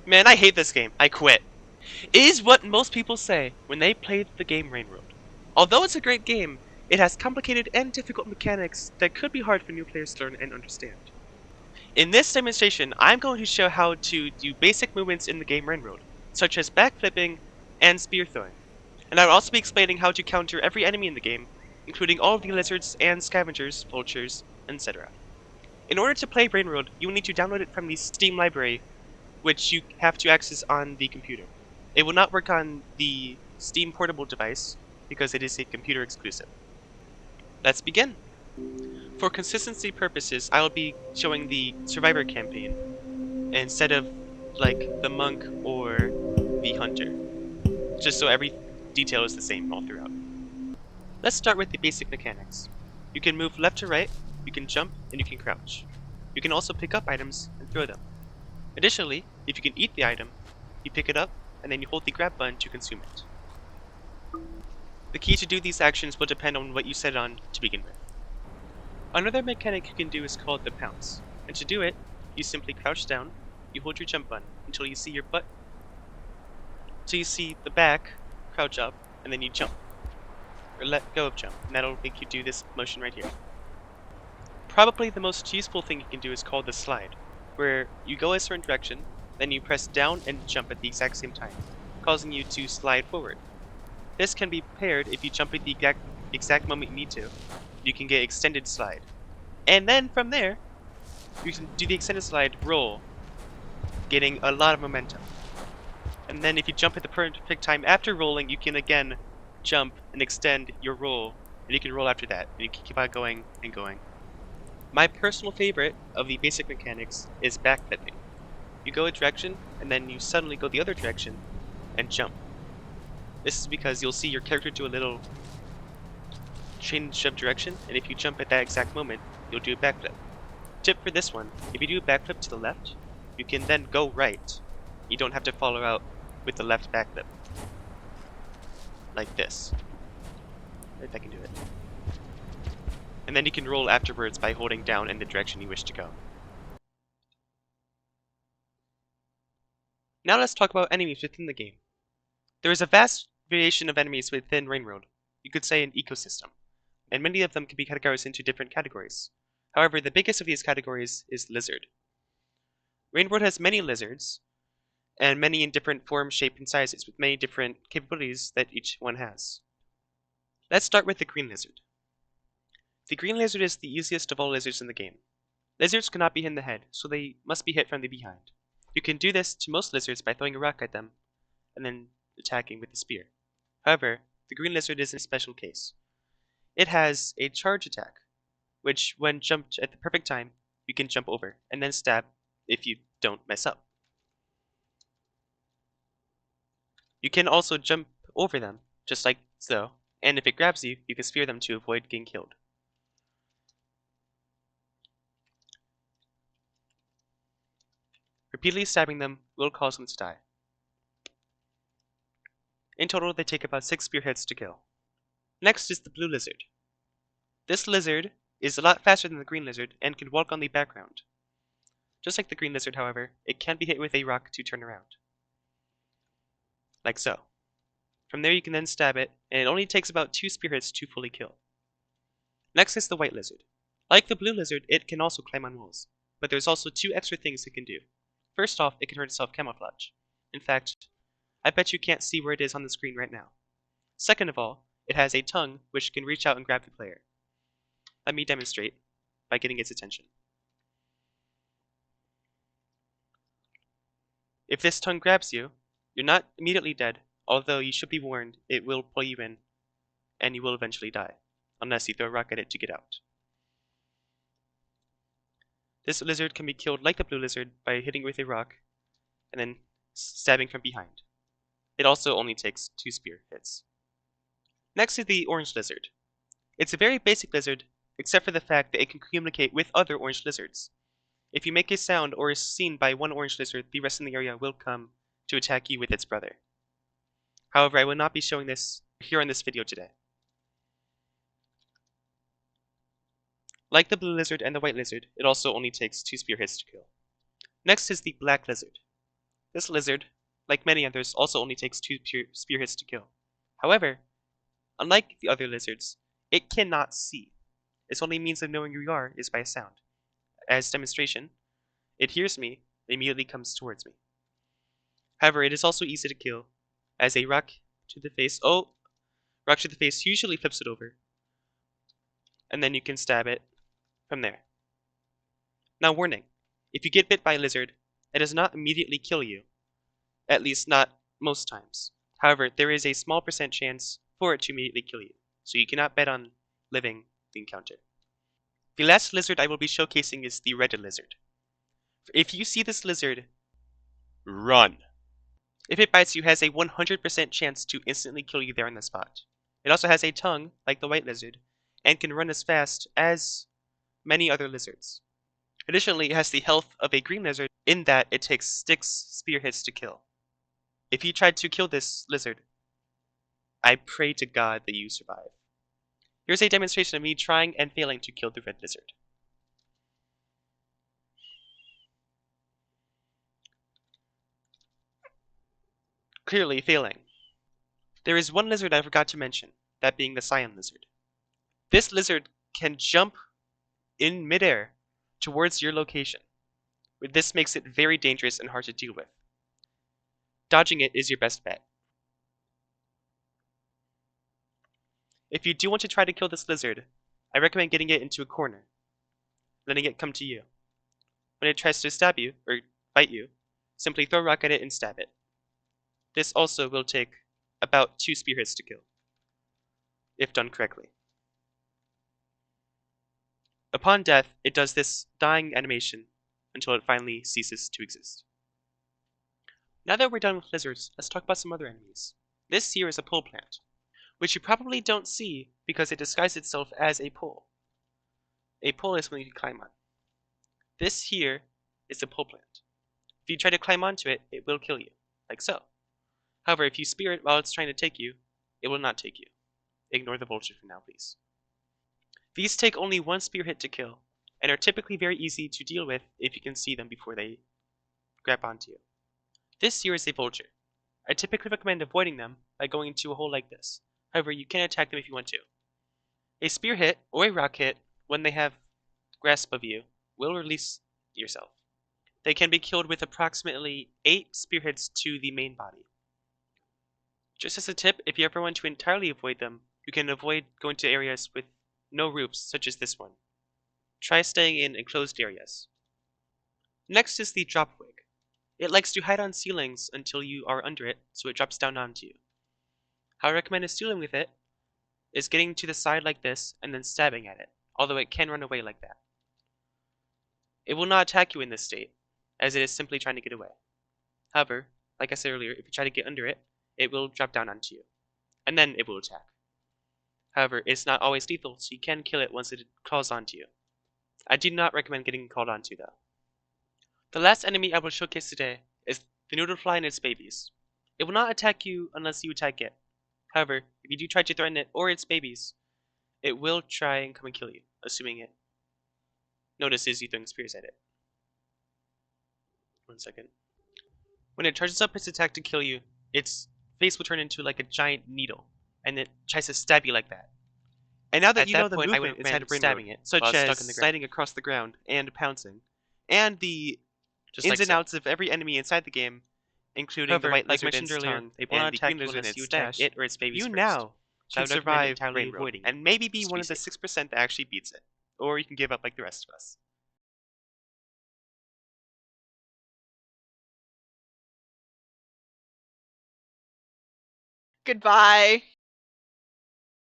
Man, I hate this game. I quit. It is what most people say when they played the game Railroad. Although it's a great game, it has complicated and difficult mechanics that could be hard for new players to learn and understand. In this demonstration, I'm going to show how to do basic movements in the game Railroad, such as backflipping and spear throwing. And I'll also be explaining how to counter every enemy in the game, including all of the lizards and scavengers, vultures, etc. In order to play Railroad, you will need to download it from the Steam library, which you have to access on the computer. It will not work on the Steam portable device because it is a computer exclusive. Let's begin. For consistency purposes, I will be showing the Survivor campaign instead of like the monk or the hunter, just so every detail is the same all throughout. Let's start with the basic mechanics. You can move left to right, you can jump, and you can crouch. You can also pick up items and throw them. Additionally, if you can eat the item, you pick it up, and then you hold the grab button to consume it. The key to do these actions will depend on what you set it on to begin with. Another mechanic you can do is called the pounce, and to do it, you simply crouch down, you hold your jump button until you see your butt, until you see the back, crouch up, and then you jump. Or let go of jump, and that'll make you do this motion right here. Probably the most useful thing you can do is called the slide, where you go a certain direction, then you press down and jump at the exact same time, causing you to slide forward. This can be paired if you jump at the exact moment you need to. You can get extended slide. And then from there, you can do the extended slide roll, getting a lot of momentum. And then if you jump at the perfect time after rolling, you can again jump and extend your roll, and you can roll after that, and you can keep on going and going. My personal favorite of the basic mechanics is backflipping. You go a direction, and then you suddenly go the other direction, and jump. This is because you'll see your character do a little change of direction, and if you jump at that exact moment, you'll do a backflip. Tip for this one, if you do a backflip to the left, you can then go right. You don't have to follow out with the left backflip. Like this. If I can do it. And then you can roll afterwards by holding down in the direction you wish to go. Now let's talk about enemies within the game. There is a vast variation of enemies within Railroad. You could say an ecosystem, and many of them can be categorized into different categories. However, the biggest of these categories is lizard. Railroad has many lizards, and many in different forms, shape, and sizes, with many different capabilities that each one has. Let's start with the green lizard. The green lizard is the easiest of all lizards in the game. Lizards cannot be hit in the head, so they must be hit from the behind. You can do this to most lizards by throwing a rock at them, and then attacking with a spear. However, the green lizard is a special case. It has a charge attack, which when jumped at the perfect time, you can jump over, and then stab if you don't mess up. You can also jump over them, just like so, and if it grabs you, you can spear them to avoid getting killed. Repeatedly stabbing them will cause them to die. In total, they take about 6 spear hits to kill. Next is the blue lizard. This lizard is a lot faster than the green lizard and can walk on the background. Just like the green lizard, however, it can be hit with a rock to turn around. Like so. From there you can then stab it, and it only takes about 2 spear hits to fully kill. Next is the white lizard. Like the blue lizard, it can also climb on walls, but there's also 2 extra things it can do. First off, it can turn itself camouflage. In fact, I bet you can't see where it is on the screen right now. Second of all, it has a tongue which can reach out and grab the player. Let me demonstrate by getting its attention. If this tongue grabs you, you're not immediately dead, although you should be warned it will pull you in, and you will eventually die, unless you throw a rock at it to get out. This lizard can be killed like the blue lizard by hitting with a rock, and then stabbing from behind. It also only takes 2 spear hits. Next is the orange lizard. It's a very basic lizard, except for the fact that it can communicate with other orange lizards. If you make a sound or is seen by one orange lizard, the rest in the area will come to attack you with its brother. However, I will not be showing this here in this video today. Like the blue lizard and the white lizard, it also only takes 2 spear hits to kill. Next is the black lizard. This lizard, like many others, also only takes 2 spear hits to kill. However, unlike the other lizards, it cannot see. Its only means of knowing who you are is by sound. As demonstration, it hears me and immediately comes towards me. However, it is also easy to kill, as a rock to the face usually flips it over, and then you can stab it from there. Now warning, if you get bit by a lizard, it does not immediately kill you, at least not most times. However, there is a small percent chance for it to immediately kill you, so you cannot bet on living the encounter. The last lizard I will be showcasing is the red lizard. If you see this lizard, run. If it bites you, it has a 100% chance to instantly kill you there on the spot. It also has a tongue, like the white lizard, and can run as fast as many other lizards. Additionally, it has the health of a green lizard in that it takes 6 spear hits to kill. If you tried to kill this lizard, I pray to God that you survive. Here's a demonstration of me trying and failing to kill the red lizard. Clearly failing. There is one lizard I forgot to mention, that being the cyan lizard. This lizard can jump in midair towards your location. This makes it very dangerous and hard to deal with. Dodging it is your best bet. If you do want to try to kill this lizard, I recommend getting it into a corner, letting it come to you. When it tries to stab you, or bite you, simply throw a rock at it and stab it. This also will take about 2 spear hits to kill, if done correctly. Upon death, it does this dying animation until it finally ceases to exist. Now that we're done with lizards, let's talk about some other enemies. This here is a pole plant, which you probably don't see because it disguises itself as a pole. A pole is something you climb on. This here is a pole plant. If you try to climb onto it, it will kill you, like so. However, if you spear it while it's trying to take you, it will not take you. Ignore the vulture for now, please. These take only 1 spear hit to kill, and are typically very easy to deal with if you can see them before they grab onto you. This here is a vulture. I typically recommend avoiding them by going into a hole like this. However, you can attack them if you want to. A spear hit or a rock hit, when they have grasp of you, will release yourself. They can be killed with approximately 8 spear hits to the main body. Just as a tip, if you ever want to entirely avoid them, you can avoid going to areas with no roofs, such as this one. Try staying in enclosed areas. Next is the drop wig. It likes to hide on ceilings until you are under it, so it drops down onto you. How I recommend dealing with it is getting to the side like this and then stabbing at it, although it can run away like that. It will not attack you in this state, as it is simply trying to get away. However, like I said earlier, if you try to get under it, it will drop down onto you, and then it will attack. However, it's not always lethal, so you can kill it once it crawls onto you. I do not recommend getting crawled onto, though. The last enemy I will showcase today is the noodlefly and its babies. It will not attack you unless you attack it. However, if you do try to threaten it or its babies, it will try and come and kill you, assuming it notices you throwing spears at it. 1 second. When it charges up its attack to kill you, its face will turn into like a giant needle, and it tries to stab you like that. And now that At you that know the point, I would movement inside of recommend stabbing it, such as stuck in the ground. sliding across the ground and pouncing, and the Just ins like and so. outs of every enemy inside the game, including However, the white like lizard and mentioned its earlier, tongue, they will and not the attack green you lizard and unless its you stash, attack it or its babies you first. now So I can would recommend survive entirely rain road, avoiding, and maybe be just to one be of the safe. 6% that actually beats it. Or you can give up like the rest of us. Goodbye.